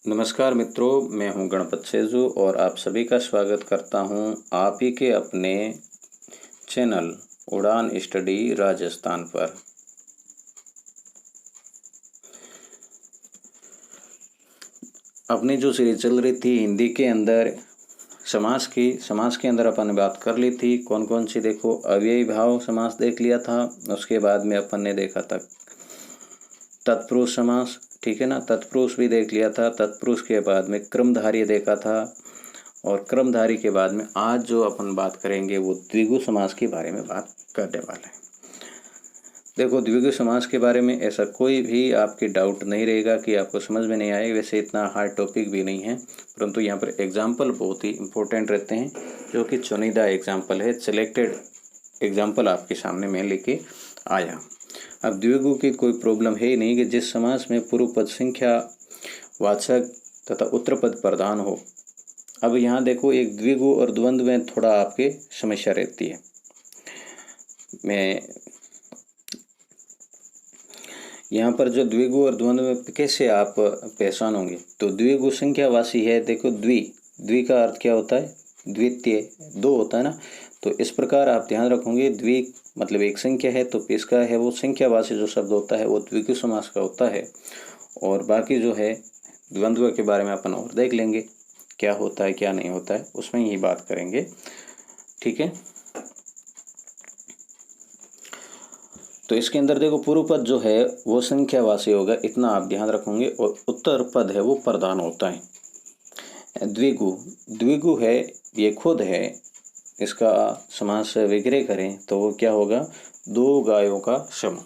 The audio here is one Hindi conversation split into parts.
नमस्कार मित्रों, मैं हूं गणपत सेजू और आप सभी का स्वागत करता हूं आप ही के अपने चैनल उड़ान स्टडी राजस्थान पर। अपनी जो सीरीज चल रही थी हिंदी के अंदर समास के अंदर अपन ने बात कर ली थी। कौन कौन सी, देखो, अव्ययी भाव समास देख लिया था। उसके बाद में अपन ने देखा था तत्पुरुष समास, ठीक है ना। तत्पुरुष भी देख लिया था। तत्पुरुष के बाद में क्रमधारय देखा था और क्रमधारी के बाद में आज जो अपन बात करेंगे वो द्विगु समास के बारे में बात करने वाले हैं। देखो, द्विगु समास के बारे में ऐसा कोई भी आपके डाउट नहीं रहेगा कि आपको समझ में नहीं आएगा। वैसे इतना हार्ड टॉपिक भी नहीं है, परंतु यहाँ पर एग्जाम्पल बहुत ही इंपॉर्टेंट रहते हैं, जो कि चुनिंदा एग्जाम्पल है, सिलेक्टेड एग्जाम्पल आपके सामने मैं लेके आया। अब द्विगु की कोई प्रॉब्लम है ही नहीं कि जिस समास में पूर्व पद संख्या वाचक तथा उत्तर पद प्रधान हो। अब यहाँ देखो, एक द्विगु और द्वंद्व में थोड़ा आपके समस्या रहती है। मैं यहाँ पर जो द्विगु और द्वंद्व में कैसे आप पहचानोंगे, तो द्विगु संख्यावाची है। देखो, द्वि का अर्थ क्या होता है? द्वितीय, दो होता है ना। तो इस प्रकार आप ध्यान रखोगे, द्वि मतलब एक संख्या है, तो इसका है वो संख्यावाची जो शब्द होता है वो द्विगु समास का होता है। और बाकी जो है द्वंद्व के बारे में अपन और देख लेंगे, क्या होता है क्या नहीं होता है, उसमें ही बात करेंगे, ठीक है। तो इसके अंदर देखो, पूर्व पद जो है वो संख्यावाची होगा, इतना आप ध्यान रखोगे, और उत्तर पद है वो प्रधान होता है। द्विगु है, ये खुद है, इसका समास विग्रह करें तो वो क्या होगा? दो गायों का समूह,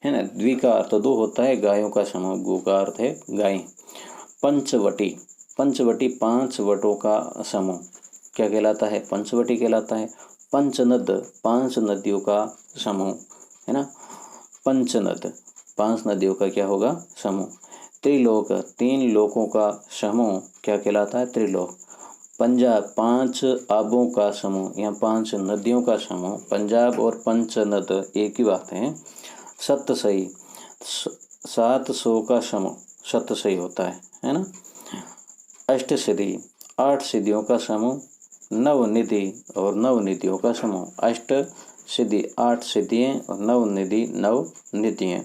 है ना। द्वि का अर्थ दो होता है, गायों का समूह, गो का अर्थ है गाय। पंचवटी, पंचवटी पांच वटों का समूह क्या कहलाता है? पंचवटी कहलाता है। पंचनद, पांच नदियों का समूह, है ना। पंचनद, पांच नदियों का क्या होगा? समूह। त्रिलोक, तीन लोकों का समूह क्या कहलाता है? त्रिलोक। पंजाब, पांच आबों का समूह, यहाँ पांच नदियों का समूह। पंजाब और पंचनद एक ही बात है। सतसई, 700 का समूह सतसई होता है ना। अष्टसिद्धि, 8 सिद्धियों का समूह। नवनिधि और नवनिधियों का समूह। अष्ट सिद्धि 8 सिद्धियां और नवनिधि 9 निधियां।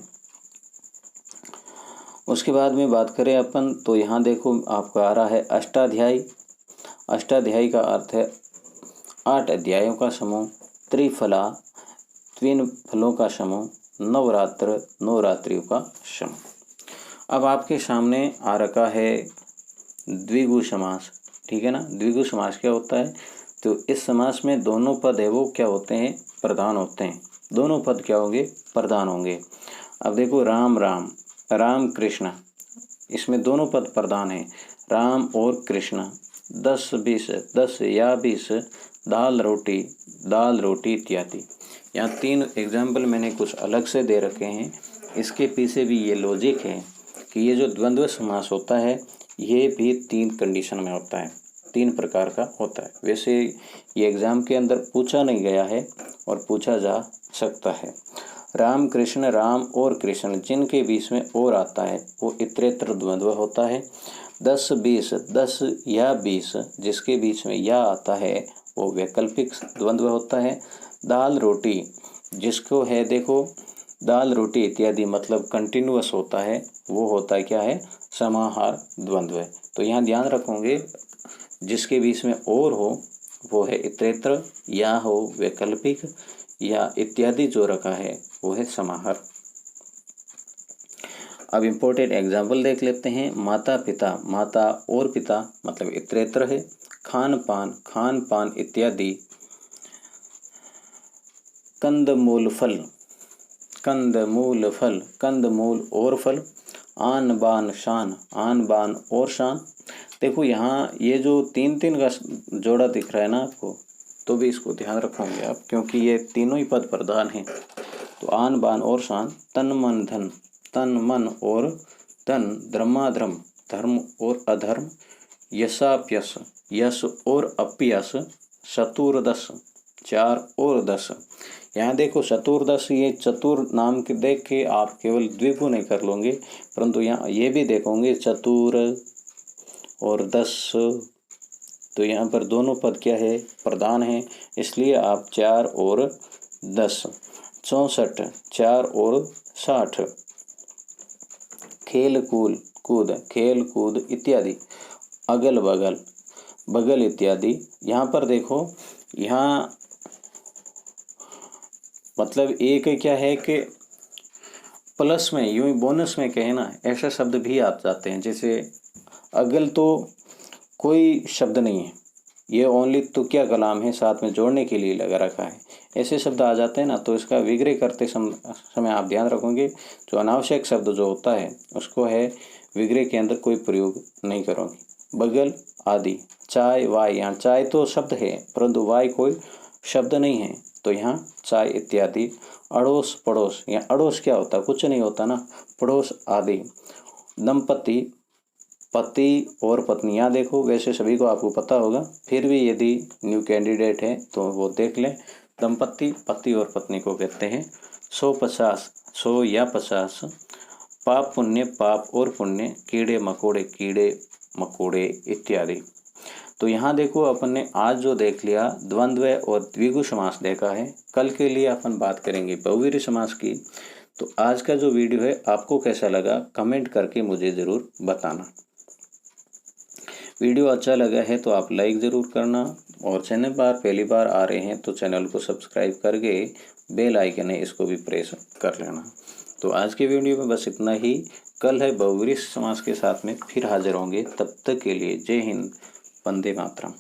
उसके बाद में बात करें अपन, तो यहाँ देखो आपका आ रहा है अष्टाध्यायी। अष्टाध्यायी का अर्थ है 8 अध्यायों का समूह। त्रिफला, 3 फलों का समूह। नवरात्र, 9 रात्रियों का समूह। अब आपके सामने आ रखा है द्विगु समास, ठीक है ना। द्विगु समास क्या होता है? तो इस समास में दोनों पद है वो क्या होते हैं? प्रधान होते हैं। दोनों पद क्या होंगे? प्रधान होंगे। अब देखो, राम राम, राम कृष्ण, इसमें दोनों पद प्रधान हैं, राम और कृष्ण। 10 20, 10 या 20, दाल रोटी इत्यादि। यहाँ 3 एग्जाम्पल मैंने कुछ अलग से दे रखे हैं। इसके पीछे भी ये लॉजिक है कि ये जो द्वंद्व समास होता है ये भी 3 कंडीशन में होता है, 3 प्रकार का होता है। वैसे ये एग्जाम के अंदर पूछा नहीं गया है और पूछा जा सकता है। राम कृष्ण, राम और कृष्ण जिनके बीच में और आता है वो इतरेतर द्वंद्व होता है। 10 20, 10 या 20 जिसके बीच में या आता है वो वैकल्पिक द्वंद्व होता है। दाल रोटी जिसको है, देखो, दाल रोटी इत्यादि मतलब कंटिन्यूअस होता है, वो होता है क्या है? समाहार द्वंद्व है। तो यहाँ ध्यान रखोगे, जिसके बीच में और हो वो है इतरेतर, या हो वैकल्पिक, या इत्यादि जो रखा है वो है समाहार। अब इम्पोर्टेंट एग्जाम्पल देख लेते हैं। माता पिता, माता और पिता मतलब इतरेतर है। खान पान इत्यादि। कंदमूल फल, कंदमूल और फल। आन बान और शान। देखो, यहाँ ये जो 3 का जोड़ा दिख रहा है ना आपको, तो भी इसको ध्यान रखोगे आप, क्योंकि ये तीनों ही पद प्रधान हैं। तो आन बान और शान। तन मन और धन। धर्माधर्म, धर्म और अधर्म। यशाप्यस, यश और अपयश। चतुर्दश, 4 और 10। यहाँ देखो चतुर्दश, ये चतुर नाम के देख के आप केवल द्विगु नहीं कर लोगे, परंतु यहाँ ये भी देखोगे चतुर और 10, तो यहाँ पर दोनों पद क्या है, प्रधान है, इसलिए आप 4 और 10। 64, 4 और 60। खेल कूद इत्यादि, अगल बगल, बगल इत्यादि। यहाँ पर देखो, यहाँ मतलब एक क्या है कि प्लस में, यूं ही बोनस में कहे ना, ऐसे शब्द भी आ जाते हैं। जैसे अगल तो कोई शब्द नहीं है, ये ओनली तुक्या कलाम है, साथ में जोड़ने के लिए लगा रखा है। ऐसे शब्द आ जाते हैं ना, तो इसका विग्रह करते समय आप ध्यान रखोगे, जो अनावश्यक शब्द जो होता है उसको है विग्रह के अंदर कोई प्रयोग नहीं करोगे। बगल आदि, चाय वाय, यहाँ चाय तो शब्द है परंतु वाय कोई शब्द नहीं है, तो यहाँ चाय इत्यादि। अड़ोस पड़ोस, यहाँ अड़ोस क्या होता है, कुछ नहीं होता ना, पड़ोस आदि। दंपति, पति और पत्नी, यहाँ देखो वैसे सभी को आपको पता होगा, फिर भी यदि न्यू कैंडिडेट है तो वो देख लें। दंपति पति और पत्नी को कहते हैं। 150, 100 या 50। पाप पुण्य, पाप और पुण्य। कीड़े मकोड़े इत्यादि। तो यहाँ देखो अपन ने आज जो देख लिया, द्वंद्व और द्विगु समास देखा है। कल के लिए अपन बात करेंगे बहुव्रीहि समास की। तो आज का जो वीडियो है आपको कैसा लगा, कमेंट करके मुझे ज़रूर बताना। वीडियो अच्छा लगा है तो आप लाइक ज़रूर करना, और चैनल पर पहली बार आ रहे हैं तो चैनल को सब्सक्राइब करके बेल आइकन है इसको भी प्रेस कर लेना। तो आज के वीडियो में बस इतना ही। कल है बहुव्रीहि समास के साथ में फिर हाजिर होंगे, तब तक के लिए जय हिंद, वंदे मातरम।